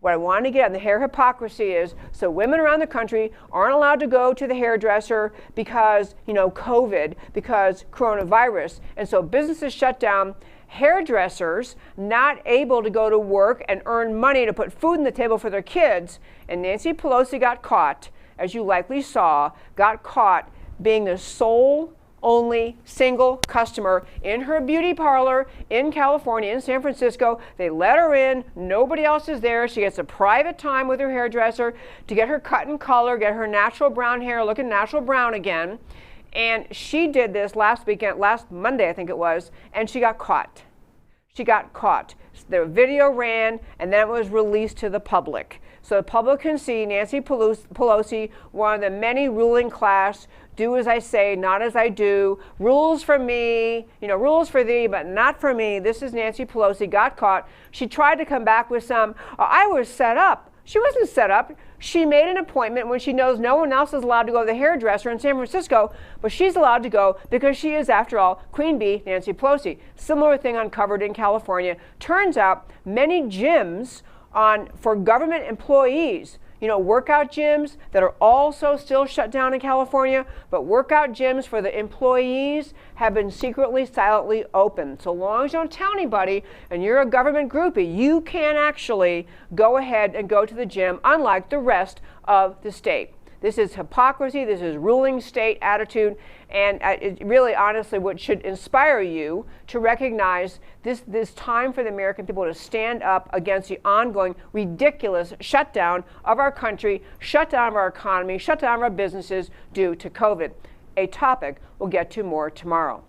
what I want to get on the hair hypocrisy is, so women around the country aren't allowed to go to the hairdresser because, COVID, because coronavirus, and so businesses shut down. Hairdressers not able to go to work and earn money to put food on the table for their kids. And Nancy Pelosi got caught, as you likely saw, got caught being the sole only single customer in her beauty parlor in California, in San Francisco. They let her in, nobody else is there. She gets a private time with her hairdresser to get her cut and color, get her natural brown hair looking natural brown again. And she did this last Monday, I think it was, and she got caught. She got caught. The video ran, and then it was released to the public. so the public can see Nancy Pelosi, one of the many ruling class, do as I say, not as I do, rules for me, rules for thee, but not for me. This is Nancy Pelosi, got caught. She tried to come back with some, I was set up. She wasn't set up. She made an appointment when she knows no one else is allowed to go to the hairdresser in San Francisco, but she's allowed to go because she is, after all, Queen Bee Nancy Pelosi. Similar thing uncovered in California. Turns out many gyms for government employees, workout gyms that are also still shut down in California, but workout gyms for the employees have been secretly, silently open. So long as you don't tell anybody and you're a government groupie, you can actually go ahead and go to the gym, unlike the rest of the state. This is hypocrisy. This is ruling state attitude. And it really, honestly, what should inspire you to recognize this time for the American people to stand up against the ongoing ridiculous shutdown of our country, shutdown of our economy, shutdown of our businesses due to COVID. A topic we'll get to more tomorrow.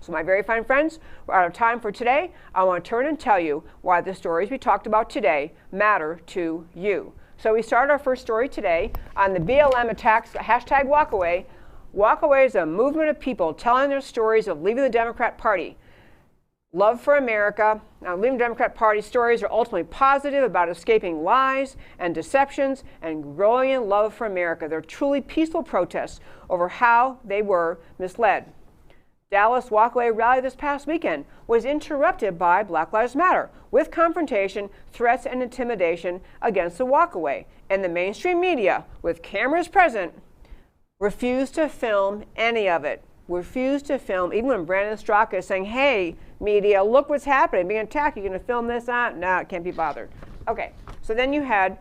So my very fine friends, we're out of time for today. I want to turn and tell you why the stories we talked about today matter to you. So we started our first story today on the BLM Attacks, hashtag walkaway. Walkaway is a movement of people telling their stories of leaving the Democrat Party. Love for America. Now, leaving the Democrat Party stories are ultimately positive about escaping lies and deceptions and growing in love for America. They're truly peaceful protests over how they were misled. Dallas walkaway rally this past weekend was interrupted by Black Lives Matter with confrontation, threats, and intimidation against the walkaway. And the mainstream media, with cameras present, refused to film any of it. Refused to film, even when Brandon Straka is saying, hey, media, look what's happening, being attacked, you're going to film this out? No, it can't be bothered. Okay, so then you had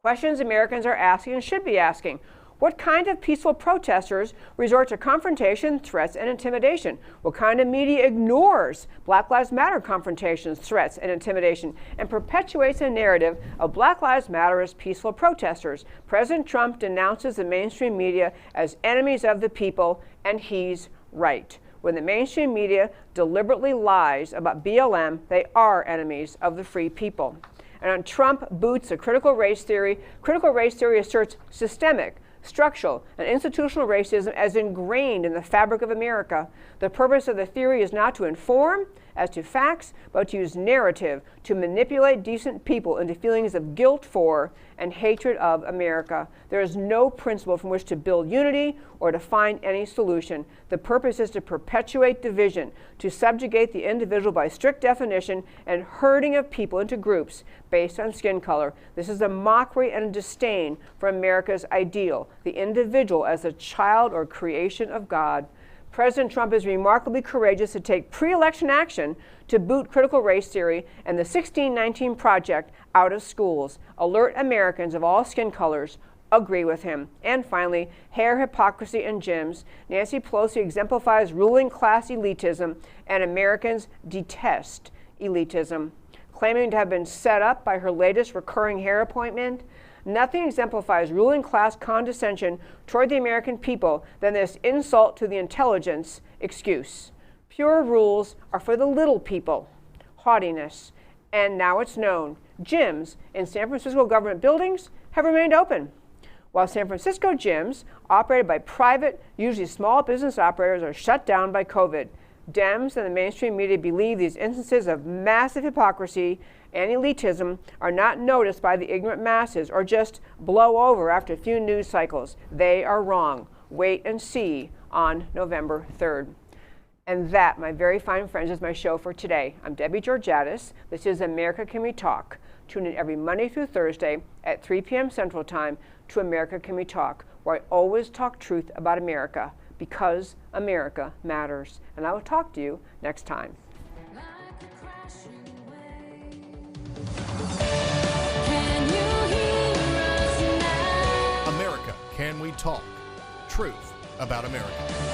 questions Americans are asking and should be asking. What kind of peaceful protesters resort to confrontation, threats, and intimidation? What kind of media ignores Black Lives Matter confrontations, threats, and intimidation, and perpetuates a narrative of Black Lives Matter as peaceful protesters? President Trump denounces the mainstream media as enemies of the people, and he's right. When the mainstream media deliberately lies about BLM, they are enemies of the free people. And on Trump boots a critical race theory asserts systemic, structural, and institutional racism as ingrained in the fabric of America. The purpose of the theory is not to inform as to facts, but to use narrative to manipulate decent people into feelings of guilt for and hatred of America. There is no principle from which to build unity or to find any solution. The purpose is to perpetuate division, to subjugate the individual by strict definition and herding of people into groups based on skin color. This is a mockery and a disdain for America's ideal, the individual as a child or creation of God. President Trump is remarkably courageous to take pre-election action to boot critical race theory and the 1619 Project out of schools. Alert Americans of all skin colors agree with him. And finally, hair hypocrisy in gyms. Nancy Pelosi exemplifies ruling class elitism, and Americans detest elitism. Claiming to have been set up by her latest recurring hair appointment, nothing exemplifies ruling class condescension toward the American people than this insult to the intelligence excuse. Pure rules are for the little people. Haughtiness. And now it's known, gyms in San Francisco government buildings have remained open. While San Francisco gyms, operated by private, usually small business operators, are shut down by COVID. Dems and the mainstream media believe these instances of massive hypocrisy and elitism are not noticed by the ignorant masses or just blow over after a few news cycles. They are wrong. Wait and see on November 3rd. And that, my very fine friends, is my show for today. I'm Debbie Georgatos. This is America Can We Talk. Tune in every Monday through Thursday at 3 p.m. Central Time to America Can We Talk, where I always talk truth about America, because America matters. And I will talk to you next time. America Can We Talk? Truth about America.